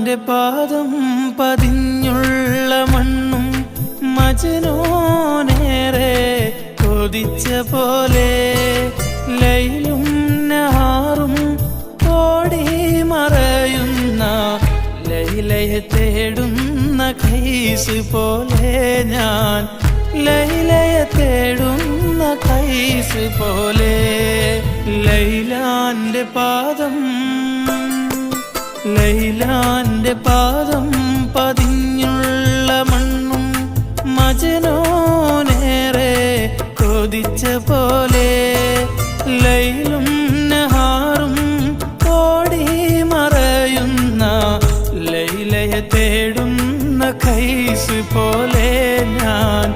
ലൈലാന്റെ പാദം പതിഞ്ഞുള്ള മണ്ണും മജ്നൂനേറെ കൊതിച്ച പോലെ ലൈലും നഹാറും ഓടി മറയുന്ന ലൈലയെ തേടുന്ന ഖൈസ് പോലെ ഞാൻ ലൈലയെ തേടുന്ന ഖൈസ് പോലെ ലൈലാന്റെ പാദം പതിഞ്ഞുള്ള മണ്ണും മജ്നൂനേറെ കൊതിച്ച പോലെ ലൈലും നഹാറും ഓടി മറയുന്ന ലൈലയെ തേടുന്ന ഖൈസ് പോലെ ഞാൻ